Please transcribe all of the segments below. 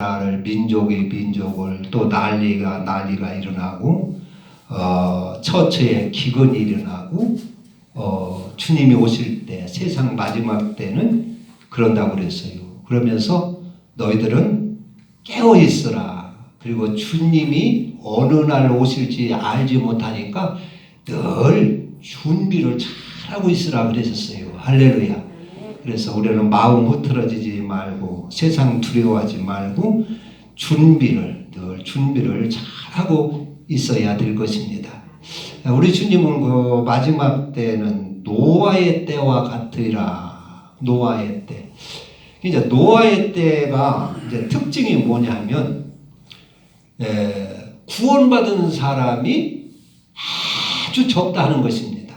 민족이 민족을 또 난리가 일어나고 처처에 기근이 일어나고 주님이 오실 때 세상 마지막 때는 그런다고 그랬어요. 그러면서 너희들은 깨어 있으라. 그리고 주님이 어느 날 오실지 알지 못하니까 늘 준비를 잘하고 있으라 그러셨어요. 할렐루야. 그래서 우리는 마음 흐트러지지 말고 세상 두려워하지 말고 늘 준비를 잘하고 있어야 될 것입니다. 우리 주님은 그 마지막 때는 노아의 때와 같으리라. 노아의 때. 이제 노아의 때가 이제 특징이 뭐냐면 구원받은 사람이 아주 적다는 것입니다.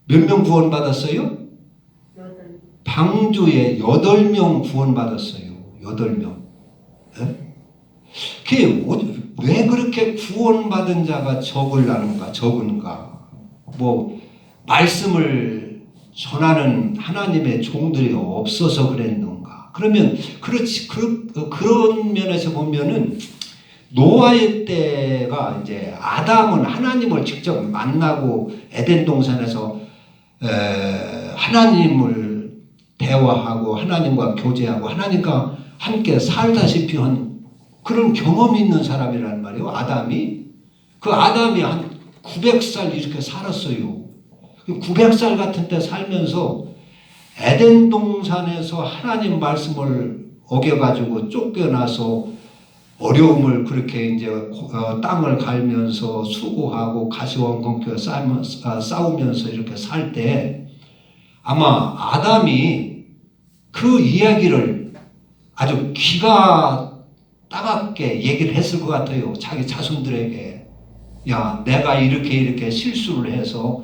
몇 명 구원받았어요? 방주에 8명 구원받았어요. 8명. 그게 왜 그렇게 구원받은 자가 적은가? 말씀을 전하는 하나님의 종들이 없어서 그랬는가? 그러면 그런 면에서 보면은 노아의 때가 이제 아담은 하나님을 직접 만나고 에덴 동산에서 하나님을 대화하고 하나님과 교제하고 하나님과 함께 살다시피 한 그런 경험이 있는 사람이란 말이에요. 아담이 한 900살 이렇게 살았어요. 900살 같은 때 살면서 에덴 동산에서 하나님 말씀을 어겨가지고 쫓겨나서 어려움을 그렇게 이제 땅을 갈면서 수고하고 가시원건교 싸우면서 이렇게 살 때 아마 아담이 그 이야기를 아주 기가 따갑게 얘기를 했을 것 같아요. 자기 자손들에게. 야, 내가 이렇게 실수를 해서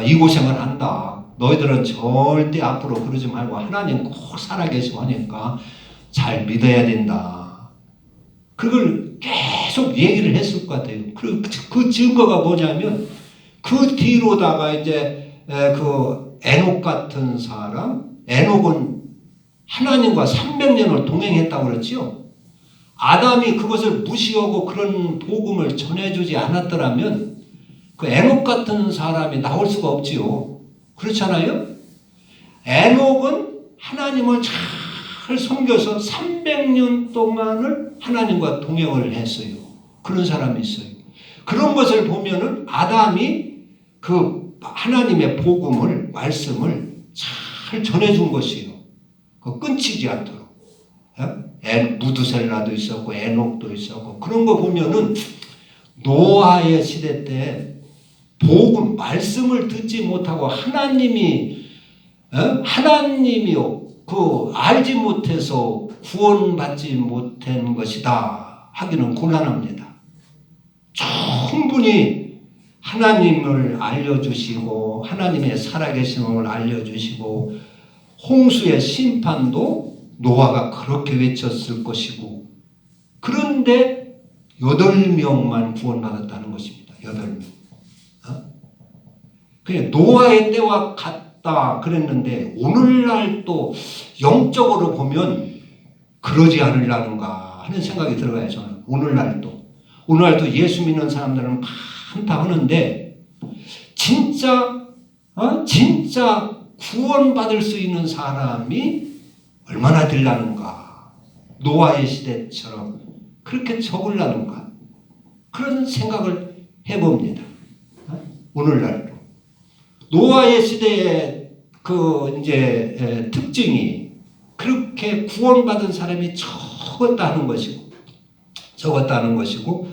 이 고생을 한다. 너희들은 절대 앞으로 그러지 말고 하나님 꼭 살아계시고 하니까 잘 믿어야 된다. 그걸 계속 얘기를 했을 것 같아요. 그 증거가 뭐냐면 그 뒤로다가 이제 그 에녹 같은 사람, 에녹은 하나님과 300년을 동행했다고 그랬죠. 아담이 그것을 무시하고 그런 복음을 전해주지 않았더라면 그 에녹 같은 사람이 나올 수가 없지요. 그렇잖아요? 에녹은 하나님을 잘 섬겨서 300년 동안을 하나님과 동행을 했어요. 그런 사람이 있어요. 그런 것을 보면은 아담이 그 하나님의 복음을, 말씀을 잘 전해준 것이요. 끊치지 않도록. 무드셀라도 있었고, 에녹도 있었고, 그런 거 보면은 노아의 시대 때 복음, 말씀을 듣지 못하고 하나님이요, 알지 못해서 구원받지 못한 것이다 하기는 곤란합니다. 충분히 하나님을 알려주시고 하나님의 살아계심을 알려주시고 홍수의 심판도 노아가 그렇게 외쳤을 것이고 그런데 8명만 구원받았다는 것입니다. 8명. 그냥 노아의 때와 같다 그랬는데 오늘날 또 영적으로 보면 그러지 않으려는가 하는 생각이 들어가요. 저는 오늘날도 예수 믿는 사람들은 많다 하는데 진짜 구원받을 수 있는 사람이 얼마나 되려는가. 노아의 시대처럼 그렇게 적으려는가. 그런 생각을 해봅니다. 오늘날도. 노아의 시대의 특징이 그렇게 구원받은 사람이 적었다는 것이고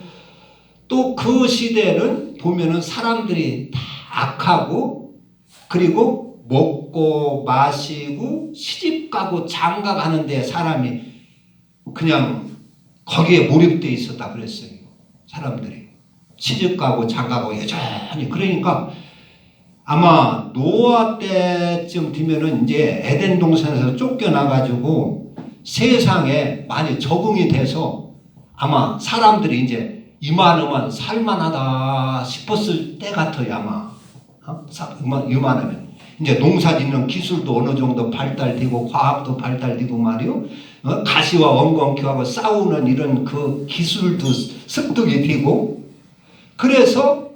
또 그 시대는 보면은 사람들이 다 악하고 그리고 먹고 마시고 시집가고 장가가는 데 사람이 그냥 거기에 몰입되어 있었다 그랬어요. 사람들이 시집가고 장가가고 여전히. 그러니까 아마 노아 때쯤 되면은 이제 에덴 동산에서 쫓겨나가지고 세상에 많이 적응이 돼서 아마 사람들이 이제 이만하면 살만하다 싶었을 때 같아요. 아마 이만하면 이제 농사 짓는 기술도 어느 정도 발달되고 과학도 발달되고 말이요. 가시와 엉겅퀴하고 싸우는 이런 그 기술도 습득이 되고 그래서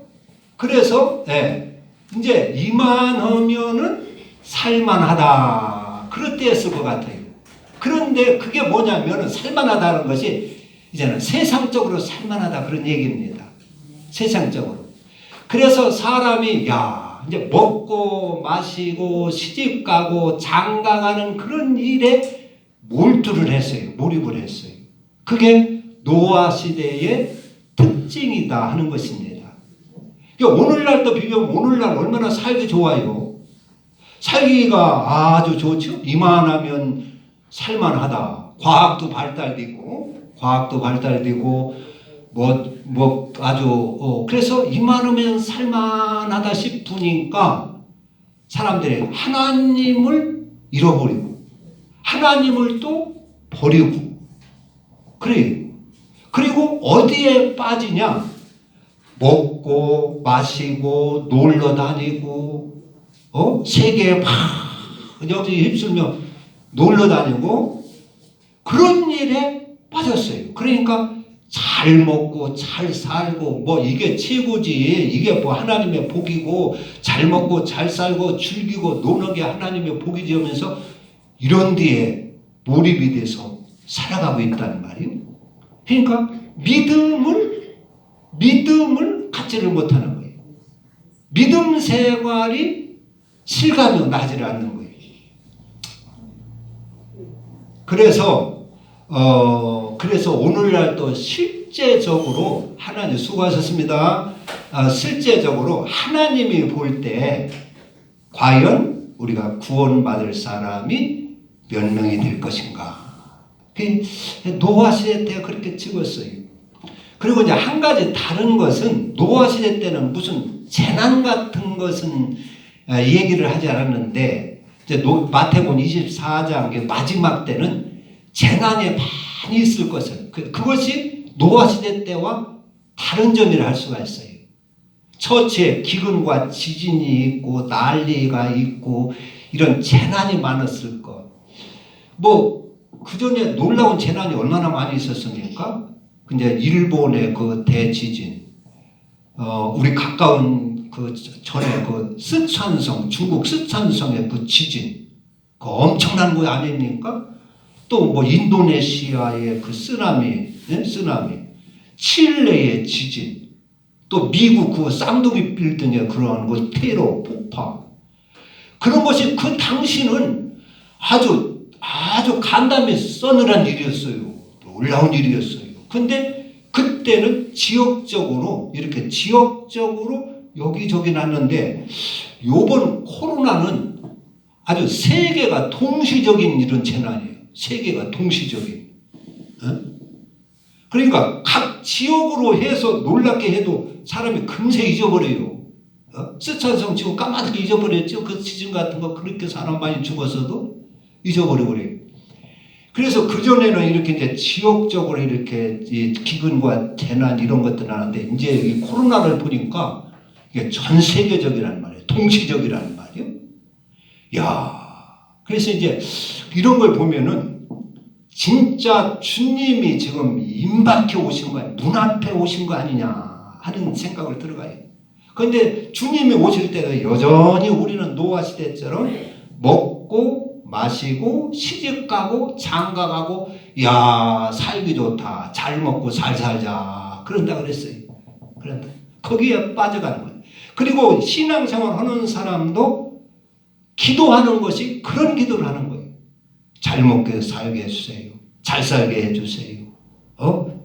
이제 이만하면은 살만하다 그렇게 했을 것 같아요. 그런데 그게 뭐냐면은 살만하다는 것이 이제는 세상적으로 살만하다 그런 얘기입니다. 세상적으로. 그래서 사람이 이제 먹고 마시고 시집가고 장가가는 그런 일에 몰입을 했어요. 그게 노아 시대의 특징이다 하는 것입니다. 오늘날도 비교하면 오늘날 얼마나 살기 좋아요. 살기가 아주 좋죠. 이만하면 살만하다. 과학도 발달되고 뭐 아주 그래서 이만하면 살만하다 싶으니까 사람들이 하나님을 잃어버리고 하나님을 또 버리고 그래요. 그리고 어디에 빠지냐? 먹고 마시고 놀러 다니고 세계에 막 여기 휩쓸며 놀러 다니고 그런 일에 빠졌어요. 그러니까 잘 먹고 잘 살고 뭐 이게 최고지. 이게 뭐 하나님의 복이고 잘 먹고 잘 살고 즐기고 노는 게 하나님의 복이지 하면서 이런 데에 몰입이 돼서 살아가고 있다는 말이에요. 그러니까 믿음을 갖지를 못하는 거예요. 믿음 생활이 실감이 나지를 않는 거예요. 그래서 오늘날 또 실제적으로 하나님 수고하셨습니다. 실제적으로 하나님이 볼 때 과연 우리가 구원받을 사람이 몇 명이 될 것인가? 노아 시대 때 그렇게 찍었어요. 그리고 이제 한 가지 다른 것은 노아 시대 때는 무슨 재난 같은 것은 얘기를 하지 않았는데 이제 마태복음 24장 마지막 때는 재난이 많이 있을 것을 그것이 노아 시대 때와 다른 점이라 할 수가 있어요. 처치에 기근과 지진이 있고 난리가 있고 이런 재난이 많았을 것. 그 전에 놀라운 재난이 얼마나 많이 있었습니까? 근데 일본의 그 대지진, 우리 가까운 전에 스촨성, 중국 스촨성의 그 지진, 그 엄청난 거 아닙니까? 또 인도네시아의 그 쓰나미, 칠레의 지진, 또 미국 그 쌍둥이 빌딩의 그러한 그 테러 폭파, 그런 것이 그 당시는 아주 간담이 서늘한 일이었어요. 놀라운 일이었어요. 근데 그때는 지역적으로 여기저기 났는데 요번 코로나는 아주 세계가 동시적인 이런 재난이에요. 세계가 동시적인. 그러니까 각 지역으로 해서 놀랍게 해도 사람이 금세 잊어버려요. 스촨성 지금 까맣게 잊어버렸죠. 그 지진 같은 거 그렇게 사람 많이 죽었어도 잊어버려요. 그래서 그전에는 이렇게 이제 지역적으로 이렇게 기근과 재난 이런 것들 나는데 이제 이 코로나를 보니까 이게 전 세계적이란 말이에요. 동시적이란 말이에요. 그래서 이제 이런 걸 보면은 진짜 주님이 지금 임박해 오신 거야. 눈앞에 오신 거 아니냐 하는 생각을 들어가요. 그런데 주님이 오실 때는 여전히 우리는 노아 시대처럼 먹고 마시고 시집가고 장가가고 살기 좋다. 잘 먹고 잘 살자. 그런다 그랬어요. 그런다. 거기에 빠져가는 거예요. 그리고 신앙생활 하는 사람도 기도하는 것이 그런 기도를 하는 거예요. 잘 먹게 살게 해주세요. 잘 살게 해주세요.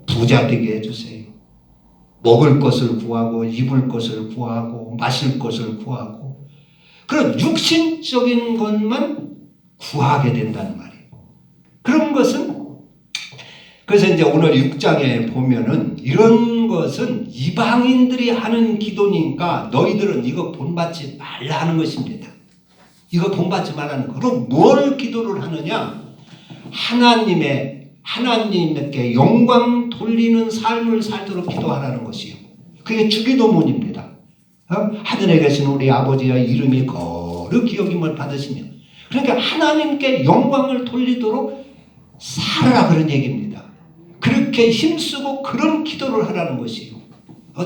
부자 되게 해주세요. 먹을 것을 구하고 입을 것을 구하고 마실 것을 구하고 그런 육신적인 것만 구하게 된다는 말이에요. 그런 것은 그래서 이제 오늘 6장에 보면은 이런 것은 이방인들이 하는 기도니까 너희들은 이거 본받지 말라 하는 것입니다. 이거 본받지 말라는 거. 그럼 뭘 기도를 하느냐? 하나님께 영광 돌리는 삶을 살도록 기도하라는 것이요. 그게 주기도문입니다. 하늘에 계신 우리 아버지의 이름이 거룩히 여김을 받으시며 그러니까 하나님께 영광을 돌리도록 살아라 그런 얘기입니다. 그렇게 힘쓰고 그런 기도를 하라는 것이요.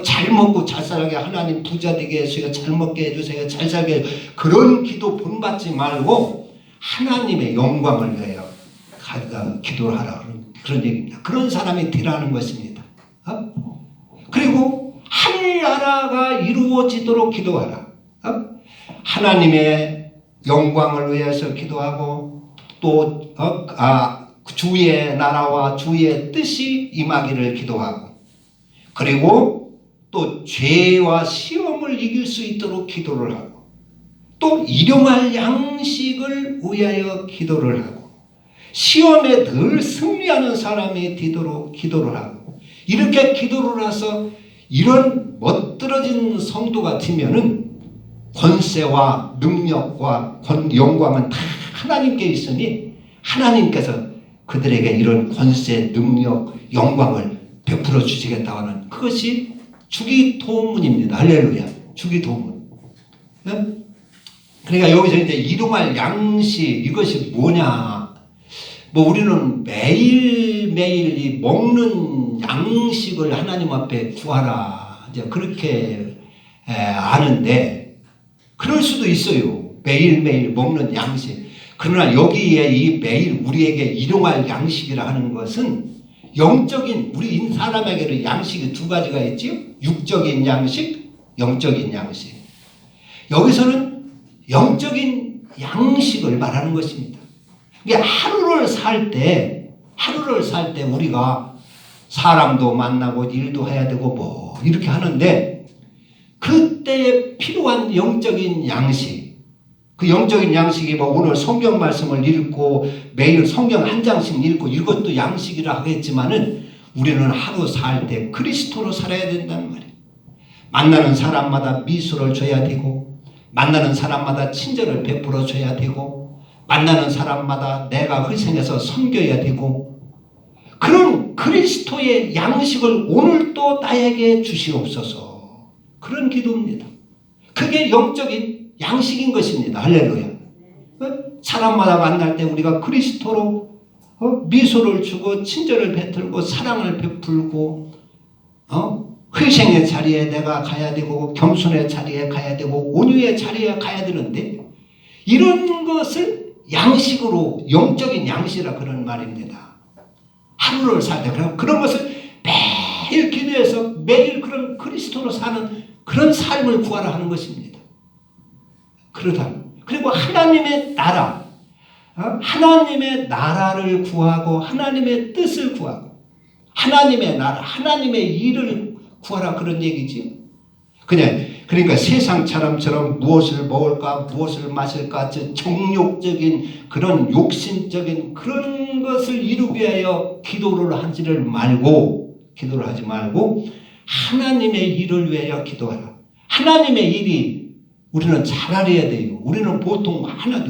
잘 먹고 잘 살게 하나님 부자 되게 해주세요. 잘 먹게 해주세요. 잘 살게 해주세요. 그런 기도 본받지 말고 하나님의 영광을 위하여 기도를 하라 그런 얘기입니다. 그런 사람이 되라는 것입니다. 그리고 하늘나라가 이루어지도록 기도하라. 하나님의 영광을 위해서 기도하고 또 주의 나라와 주의 뜻이 임하기를 기도하고 그리고 또 죄와 시험을 이길 수 있도록 기도를 하고 또 일용할 양식을 위하여 기도를 하고 시험에 늘 승리하는 사람이 되도록 기도를 하고 이렇게 기도를 해서 이런 멋들어진 성도가 되면은 권세와 능력과 영광은 다 하나님께 있으니 하나님께서 그들에게 이런 권세, 능력, 영광을 베풀어 주시겠다고 하는 그것이 주기도문입니다. 할렐루야. 주기도문. 그러니까 여기서 이제 일용할 양식 이것이 뭐냐? 우리는 매일매일 이 먹는 양식을 하나님 앞에 구하라. 이제 그렇게 아는데 그럴 수도 있어요. 매일매일 먹는 양식. 그러나 여기에 이 매일 우리에게 일용할 양식이라 하는 것은 영적인 우리 사람에게는 양식이 두 가지가 있지요. 육적인 양식, 영적인 양식. 여기서는 영적인 양식을 말하는 것입니다. 하루를 살 때 우리가 사람도 만나고 일도 해야 되고 이렇게 하는데 그때에 필요한 영적인 양식 그 영적인 양식이 오늘 성경 말씀을 읽고 매일 성경 한 장씩 읽고 이것도 양식이라 하겠지만은 우리는 하루 살 때 그리스도로 살아야 된다는 말이에요. 만나는 사람마다 미소를 줘야 되고 만나는 사람마다 친절을 베풀어 줘야 되고 만나는 사람마다 내가 희생해서 섬겨야 되고 그런 그리스도의 양식을 오늘 또 나에게 주시옵소서. 그런 기도입니다. 그게 영적인 양식인 것입니다. 할렐루야. 사람마다 만날 때 우리가 그리스도로 미소를 주고 친절을 베풀고 사랑을 베풀고 희생의 자리에 내가 가야 되고 겸손의 자리에 가야 되고 온유의 자리에 가야 되는데 이런 것을 양식으로 영적인 양식이라 그런 말입니다. 하루를 살 때 그런 것을 매일 기도해서 매일 그런 그리스도로 사는 그런 삶을 구하라 하는 것입니다. 그리고 하나님의 나라 하나님의 나라를 구하고 하나님의 뜻을 구하고 하나님의 나라 하나님의 일을 구하라 그런 얘기지. 그러니까 세상 사람처럼 무엇을 먹을까 무엇을 마실까 정욕적인 그런 욕심적인 그런 것을 이루기 위하여 기도를 하지 말고 하나님의 일을 위하여 기도하라. 하나님의 일이 우리는 잘 알아야 돼요. 우리는 보통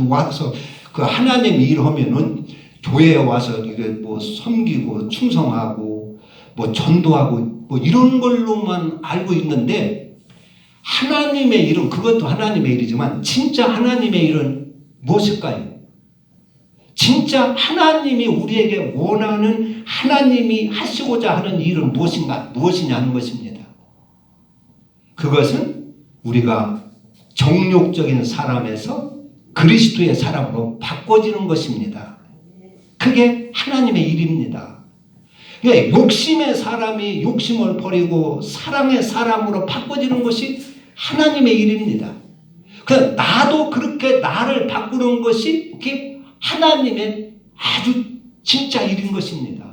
와서 그 하나님 일하면은 교회에 와서 이게 섬기고 충성하고 전도하고 이런 걸로만 알고 있는데 하나님의 일은 그것도 하나님의 일이지만 진짜 하나님의 일은 무엇일까요? 진짜 하나님이 우리에게 원하는 하나님이 하시고자 하는 일은 무엇이냐는 것입니다. 그것은 우리가 정욕적인 사람에서 그리스도의 사람으로 바꿔지는 것입니다. 그게 하나님의 일입니다. 욕심의 사람이 욕심을 버리고 사랑의 사람으로 바꿔지는 것이 하나님의 일입니다. 나도 그렇게 나를 바꾸는 것이 그게 하나님의 아주 진짜 일인 것입니다.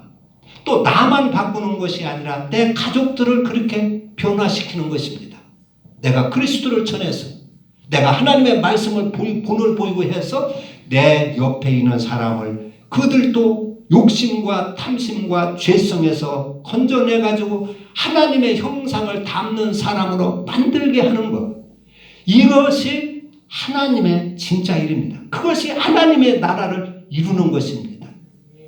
또 나만 바꾸는 것이 아니라 내 가족들을 그렇게 변화시키는 것입니다. 내가 그리스도를 전해서 내가 하나님의 말씀을 본을 보이고 해서 내 옆에 있는 사람을 그들도 욕심과 탐심과 죄성에서 건져내가지고 하나님의 형상을 담는 사람으로 만들게 하는 것. 이것이 하나님의 진짜 일입니다. 그것이 하나님의 나라를 이루는 것입니다.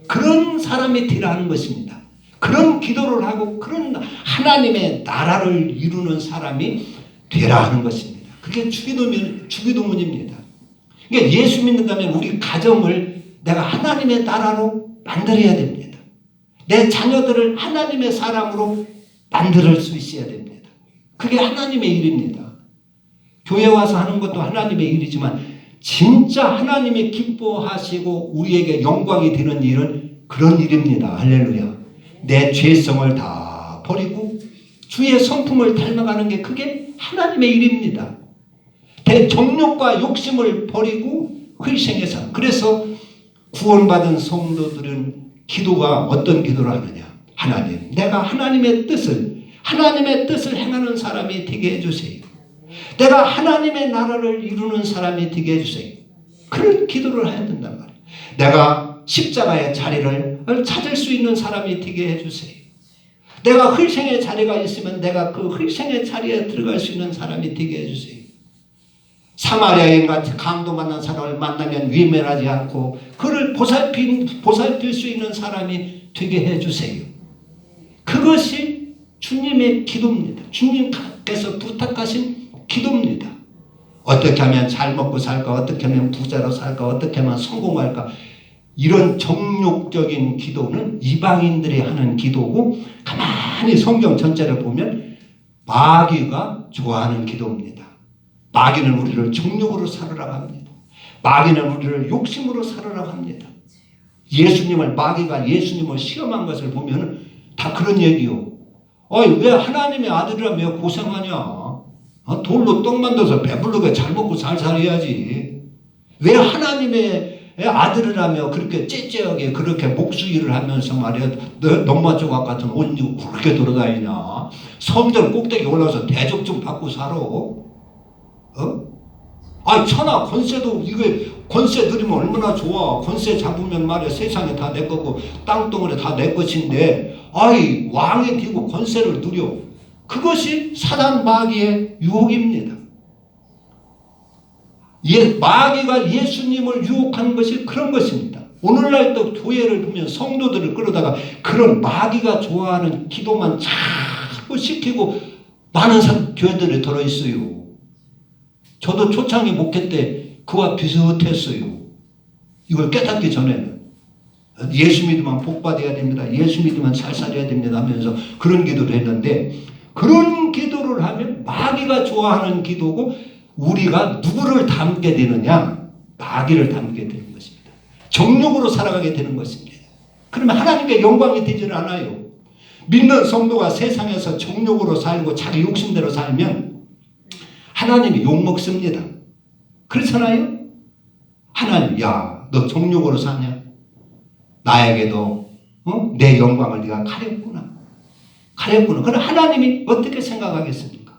그런 사람이 되라는 것입니다. 그런 기도를 하고 그런 하나님의 나라를 이루는 사람이 되라 하는 것입니다. 그게 주기도문입니다. 그러니까 예수 믿는다면 우리 가정을 내가 하나님의 나라로 만들어야 됩니다. 내 자녀들을 하나님의 사람으로 만들 수 있어야 됩니다. 그게 하나님의 일입니다. 교회 와서 하는 것도 하나님의 일이지만 진짜 하나님이 기뻐하시고 우리에게 영광이 되는 일은 그런 일입니다. 할렐루야. 내 죄성을 다 버리고 주의 성품을 닮아가는 게 그게 하나님의 일입니다. 내 정욕과 욕심을 버리고 희생해서. 그래서 구원받은 성도들은 기도가 어떤 기도를 하느냐. 하나님, 내가 하나님의 뜻을 행하는 사람이 되게 해주세요. 내가 하나님의 나라를 이루는 사람이 되게 해주세요. 그런 기도를 해야 된단 말이에요. 내가 십자가의 자리를 찾을 수 있는 사람이 되게 해주세요. 내가 희생의 자리가 있으면 내가 그 희생의 자리에 들어갈 수 있는 사람이 되게 해주세요. 사마리아인 같은 강도 만난 사람을 만나면 위멸하지 않고 그를 보살필 수 있는 사람이 되게 해주세요. 그것이 주님의 기도입니다. 주님께서 부탁하신 기도입니다. 어떻게 하면 잘 먹고 살까? 어떻게 하면 부자로 살까? 어떻게 하면 성공할까? 이런 정욕적인 기도는 이방인들이 하는 기도고 가만히 성경 전체를 보면 마귀가 좋아하는 기도입니다. 마귀는 우리를 정욕으로 살으라고 합니다. 마귀는 우리를 욕심으로 살으라고 합니다. 마귀가 예수님을 시험한 것을 보면 다 그런 얘기요. 왜 하나님의 아들이라며 고생하냐? 돌로 떡 만들어서 배부르게 잘 먹고 살살해야지. 왜 하나님의 아들이라며 그렇게 째째하게 그렇게 목수일을 하면서 말이야 농마 조각 같은 옷 입고 그렇게 돌아다니냐? 성전 꼭대기 올라서 대접 좀 받고 살아. 천하 권세도 이게 권세 누리면 얼마나 좋아. 권세 잡으면 말이야 세상에 다 내 거고 땅덩어리 다 내 것인데 왕이 되고 권세를 누려. 그것이 사단 마귀의 유혹입니다. 마귀가 예수님을 유혹하는 것이 그런 것입니다. 오늘날도 교회를 보면 성도들을 끌어다가 그런 마귀가 좋아하는 기도만 자꾸 시키고 많은 교회들이 들어있어요. 저도 초창기 목회 때 그와 비슷했어요. 이걸 깨닫기 전에는 예수 믿으면 복 받아야 됩니다. 예수 믿으면 살살해야 됩니다 하면서 그런 기도를 했는데 그런 기도를 하면 마귀가 좋아하는 기도고 우리가 누구를 닮게 되느냐? 마귀를 닮게 되는 것입니다. 정욕으로 살아가게 되는 것입니다. 그러면 하나님께 영광이 되지는 않아요. 믿는 성도가 세상에서 정욕으로 살고 자기 욕심대로 살면 하나님이 욕먹습니다. 그렇잖아요? 하나님, 너 정욕으로 사냐? 나에게도 내 영광을 네가 가렸구나. 그럼 하나님이 어떻게 생각하겠습니까?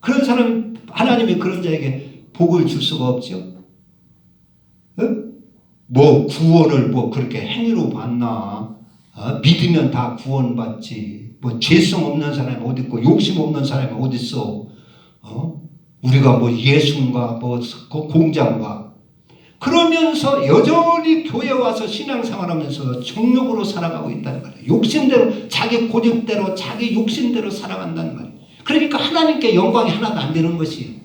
그런 사람 하나님이 그런 자에게 복을 줄 수가 없죠. 구원을 그렇게 행위로 받나? 믿으면 다 구원받지. 죄성 없는 사람이 어디 있고 욕심 없는 사람이 어디 있어? 우리가 예수인가 공자인가? 그러면서 여전히 교회 와서 신앙생활하면서 정욕으로 살아가고 있다는 말이에요. 욕심대로 자기 고집대로 자기 욕심대로 살아간다는 말이에요. 그러니까 하나님께 영광이 하나도 안 되는 것이에요.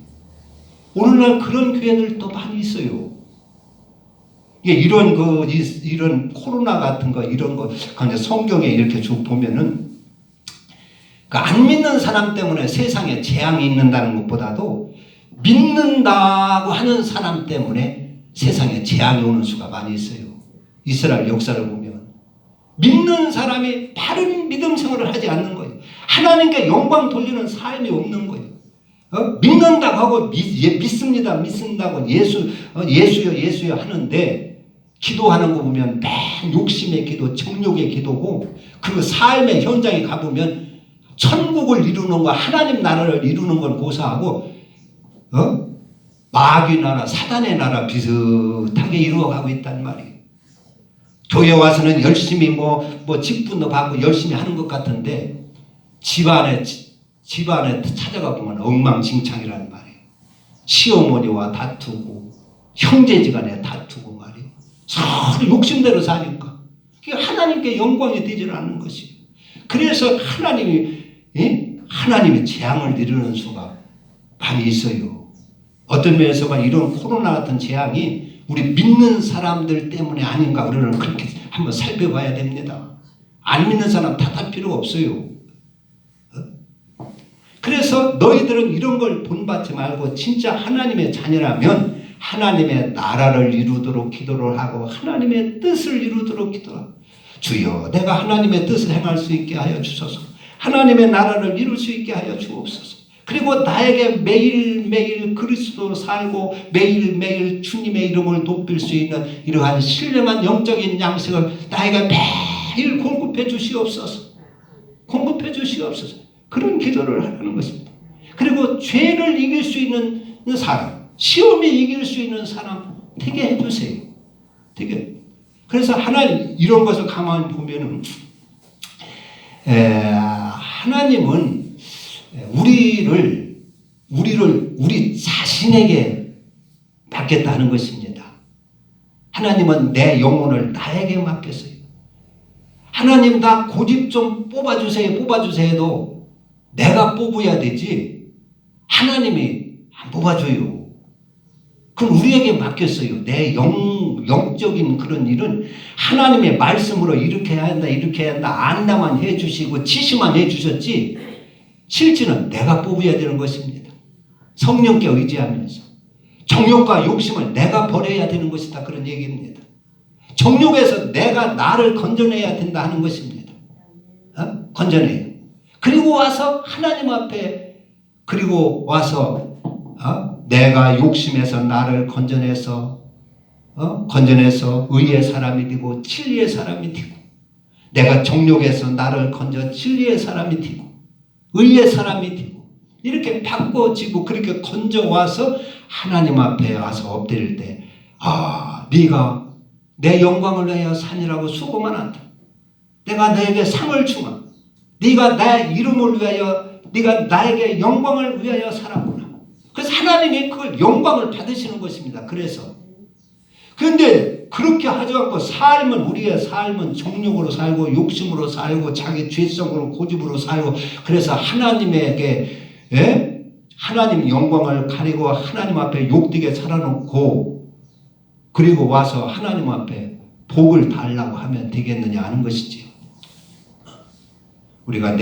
오늘날 그런 교회들도 많이 있어요. 이런 코로나 같은 거 이런 거 그냥 성경에 이렇게 쭉 보면은 안 믿는 사람 때문에 세상에 재앙이 있는다는 것보다도 믿는다고 하는 사람 때문에 세상에 재앙이 오는 수가 많이 있어요. 이스라엘 역사를 보면 믿는 사람이 바른 믿음 생활을 하지 않는 거예요. 하나님께 영광 돌리는 삶이 없는 거예요. 믿는다고 하고 믿습니다고 예수요 하는데 기도하는 거 보면 맨 욕심의 기도, 정욕의 기도고 그 삶의 현장에 가보면 천국을 이루는 거, 하나님 나라를 이루는 걸 고사하고 마귀 나라, 사단의 나라 비슷하게 이루어가고 있단 말이에요. 교회 와서는 열심히 직분도 받고 열심히 하는 것 같은데 집안에 찾아가 보면 엉망진창이라는 말이에요. 시어머니와 다투고 형제지간에 다투고 말이에요. 서로 욕심대로 사니까 하나님께 영광이 되지는 않는 것이에요. 그래서 하나님이 재앙을 이루는 수가 많이 있어요. 어떤 면에서 이런 코로나 같은 재앙이 우리 믿는 사람들 때문에 아닌가 우리는 그렇게 한번 살펴봐야 됩니다. 안 믿는 사람 탓할 필요가 없어요. 그래서 너희들은 이런 걸 본받지 말고 진짜 하나님의 자녀라면 하나님의 나라를 이루도록 기도를 하고 하나님의 뜻을 이루도록 기도하고 주여 내가 하나님의 뜻을 행할 수 있게 하여 주소서. 하나님의 나라를 이룰 수 있게 하여 주옵소서. 그리고 나에게 매일매일 그리스도로 살고 매일매일 주님의 이름을 높일 수 있는 이러한 신령한 영적인 양식을 나에게 매일 공급해 주시옵소서. 공급해 주시옵소서. 그런 기도를 하는 것입니다. 그리고 죄를 이길 수 있는 사람, 시험에 이길 수 있는 사람 되게 해주세요. 되게. 그래서 하나님 이런 것을 가만히 보면은 하나님은 우리 자신에게 맡겼다는 것입니다. 하나님은 내 영혼을 나에게 맡겼어요. 하나님 나 고집 좀 뽑아주세요도 내가 뽑아야 되지 하나님이 안 뽑아줘요. 그럼 우리에게 맡겼어요. 내 영적인 그런 일은 하나님의 말씀으로 이렇게 해야 한다 이렇게 해야 한다 안다만 해주시고 지시만 해주셨지 실질은 내가 뽑아야 되는 것입니다. 성령께 의지하면서 정욕과 욕심을 내가 버려야 되는 것이다 그런 얘기입니다. 정욕에서 내가 나를 건져내야 된다 하는 것입니다. 건져내요. 그리고 와서 하나님 앞에 그리고 와서 내가 욕심에서 나를 건져내서 의의 사람이 되고 진리의 사람이 되고 내가 정욕에서 나를 건져 진리의 사람이 되고 의의 사람이 되고 이렇게 바꿔지고 그렇게 건져와서 하나님 앞에 와서 엎드릴 때 네가 내 영광을 위하여 산이라고 수고만 한다. 내가 너에게 상을 주마. 네가 내 이름을 위하여 네가 나에게 영광을 위하여 살았구나. 그래서 하나님이 그걸 영광을 받으시는 것입니다. 그런데 그렇게 하지 않고 우리의 삶은 정욕으로 살고 욕심으로 살고 자기 죄성으로 고집으로 살고 그래서 하나님에게 하나님 영광을 가리고 하나님 앞에 욕되게 살아놓고 그리고 와서 하나님 앞에 복을 달라고 하면 되겠느냐 하는 것이지. 우리가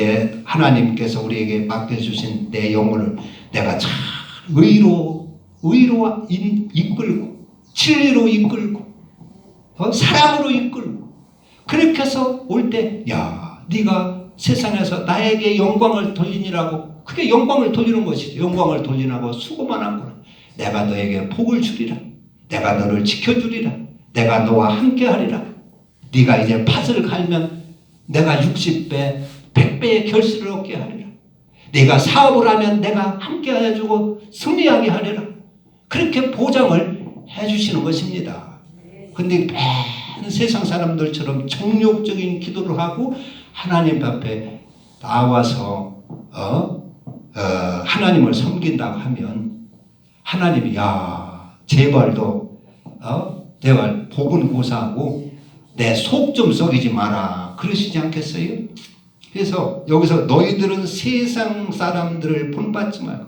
하나님께서 우리에게 맡겨주신 내 영혼을 내가 잘 의로 이끌고 진리로 이끌고 사랑으로 이끌고 그렇게 해서 올 때 네가 세상에서 나에게 영광을 돌리니라고 그게 영광을 돌리는 것이죠. 영광을 돌리라고 수고만 하구나. 내가 너에게 복을 주리라. 내가 너를 지켜주리라. 내가 너와 함께하리라. 네가 이제 밭을 갈면 내가 60배 100배의 결실을 얻게 하리라. 네가 사업을 하면 내가 함께하여 주고 승리하게 하리라. 그렇게 보장을 해주시는 것입니다. 그런데 많은 세상 사람들처럼 정욕적인 기도를 하고 하나님 앞에 나와서 하나님을 섬긴다고 하면 하나님이 제발도 제발 복은 고사하고 내 속 좀 썩이지 마라 그러시지 않겠어요? 그래서 여기서 너희들은 세상 사람들을 본받지 말고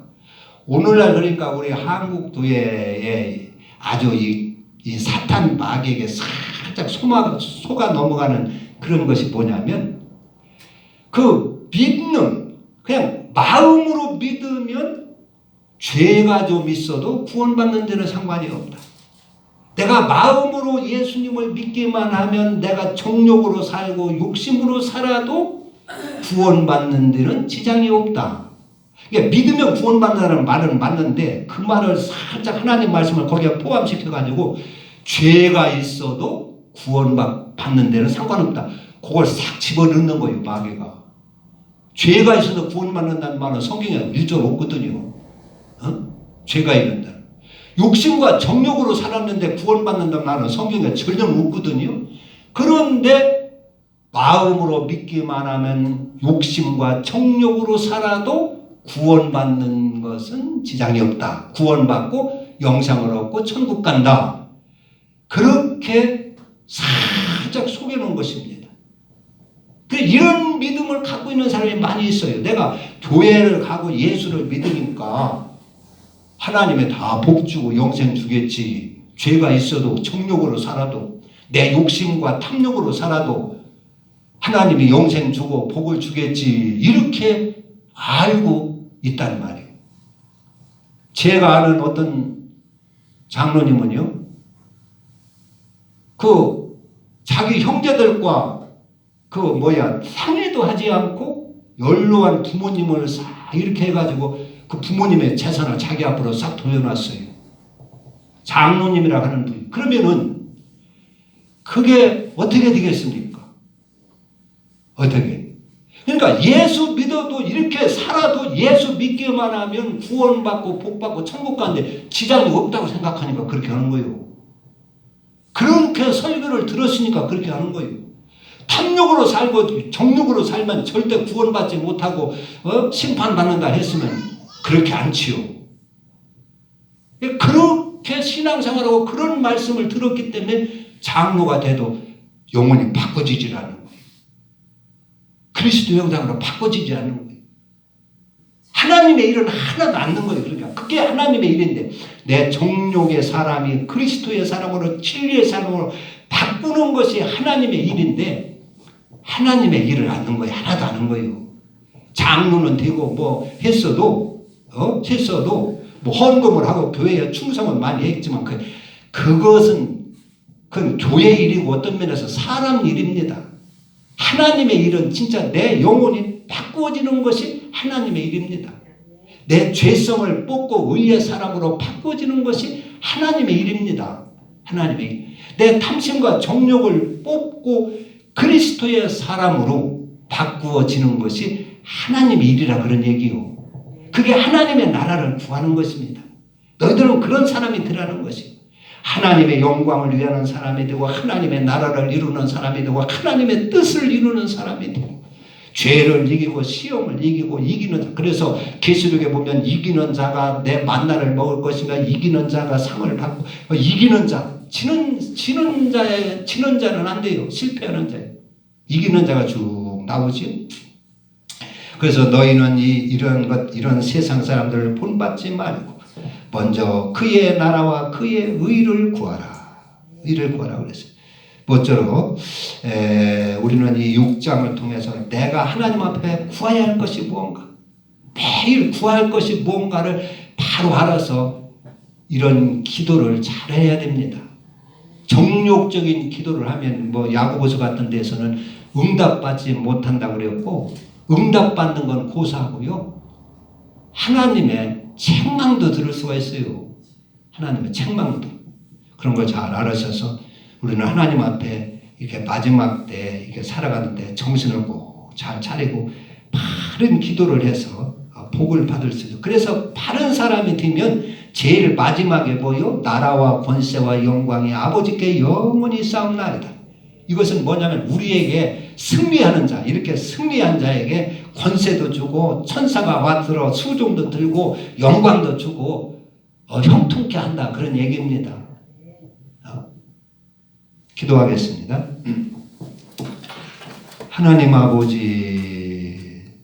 오늘날 그러니까 우리 한국 교회에 아주 이 사탄 마귀에게 살짝 속아 넘어가는 그런 것이 뭐냐면 그 믿는 그냥 마음으로 믿으면 죄가 좀 있어도 구원받는 데는 상관이 없다. 내가 마음으로 예수님을 믿기만 하면 내가 정욕으로 살고 욕심으로 살아도 구원받는 데는 지장이 없다. 그러니까 믿으면 구원받는다는 말은 맞는데 그 말을 살짝 하나님 말씀을 거기에 포함시켜가지고 죄가 있어도 구원받는 데는 상관없다. 그걸 싹 집어넣는 거예요. 마귀가. 죄가 있어도 구원받는다는 말은 성경에 1절 없거든요. 죄가 있는다. 욕심과 정욕으로 살았는데 구원받는다는 말은 성경에 전혀 없거든요. 그런데 마음으로 믿기만 하면 욕심과 정욕으로 살아도 구원받는 것은 지장이 없다. 구원받고 영생을 얻고 천국 간다. 그렇게 살짝 속여놓은 것입니다. 이런 믿음을 갖고 있는 사람이 많이 있어요. 내가 교회를 가고 예수를 믿으니까 하나님이 다 복 주고 영생 주겠지. 죄가 있어도 정욕으로 살아도 내 욕심과 탐욕으로 살아도 하나님이 영생 주고 복을 주겠지 이렇게 알고 있단 말이에요. 제가 아는 어떤 장로님은요, 자기 형제들과 상의도 하지 않고 연로한 부모님을 싹 이렇게 해가지고 그 부모님의 재산을 자기 앞으로 싹 돌려놨어요. 장로님이라 하는 분이. 그러면은 그게 어떻게 되겠습니까? 어떻게? 그러니까 예수 믿어도 이렇게 살아도 예수 믿기만 하면 구원받고 복받고 천국 가는데 지장이 없다고 생각하니까 그렇게 하는 거예요. 그렇게 설교를 들었으니까 그렇게 하는 거예요. 탐욕으로 살고 정욕으로 살면 절대 구원받지 못하고 심판받는다 했으면 그렇게 않지요. 그렇게 신앙생활하고 그런 말씀을 들었기 때문에 장로가 돼도 영혼이 바꿔지질 않는 거예요. 그리스도 형상으로 바꿔지지 않는 거예요. 하나님의 일은 하나도 않는 거예요. 그러니까 그게 하나님의 일인데 내 정욕의 사람이 그리스도의 사람으로 진리의 사람으로 바꾸는 것이 하나님의 일인데 하나님의 일을 않는 거예요. 하나도 안 하는 거예요. 장로는 되고 했어도 헌금을 하고 교회에 충성은 많이 했지만 그것은 교회 일이고 어떤 면에서 사람 일입니다. 하나님의 일은 진짜 내 영혼이 바꾸어지는 것이 하나님의 일입니다. 내 죄성을 뽑고 의의 사람으로 바꾸어지는 것이 하나님의 일입니다. 하나님의 일. 내 탐심과 정욕을 뽑고 그리스도의 사람으로 바꾸어지는 것이 하나님의 일이라 그런 얘기요. 그게 하나님의 나라를 구하는 것입니다. 너희들은 그런 사람이 되라는 것이요. 하나님의 영광을 위하는 사람이 되고 하나님의 나라를 이루는 사람이 되고 하나님의 뜻을 이루는 사람이 되고 죄를 이기고 시험을 이기고 이기는 자. 그래서 계시록에 보면 이기는 자가 내 만나를 먹을 것이며 이기는 자가 상을 받고 이기는 자 지는 자는 안 돼요. 실패하는 자예요. 이기는 자가 쭉 나오지. 그래서 너희는 이런 세상 사람들을 본받지 말고 먼저 그의 나라와 그의 의를 구하라. 의를 구하라 그랬어요. 모쪼록 우리는 이 6장을 통해서 내가 하나님 앞에 구해야 할 것이 무언가, 매일 구할 것이 무언가를 바로 알아서 이런 기도를 잘해야 됩니다. 정욕적인 기도를 하면 야고보서 같은 데서는 응답받지 못한다고 그랬고 응답받는 건 고사하고요. 하나님의 책망도 들을 수가 있어요. 하나님의 책망도. 그런 걸 잘 알으셔서 우리는 하나님 앞에 이렇게 마지막 때 이렇게 살아가는데 정신을 꼭 잘 차리고 바른 기도를 해서 복을 받을 수 있어요. 그래서 바른 사람이 되면 제일 마지막에 나라와 권세와 영광이 아버지께 영원히 싸움나이다. 이것은 뭐냐면 우리에게 승리하는 자, 이렇게 승리한 자에게 권세도 주고 천사가 와들어 수종도 들고 영광도 주고 형통케 한다. 그런 얘기입니다. 기도하겠습니다. 하나님 아버지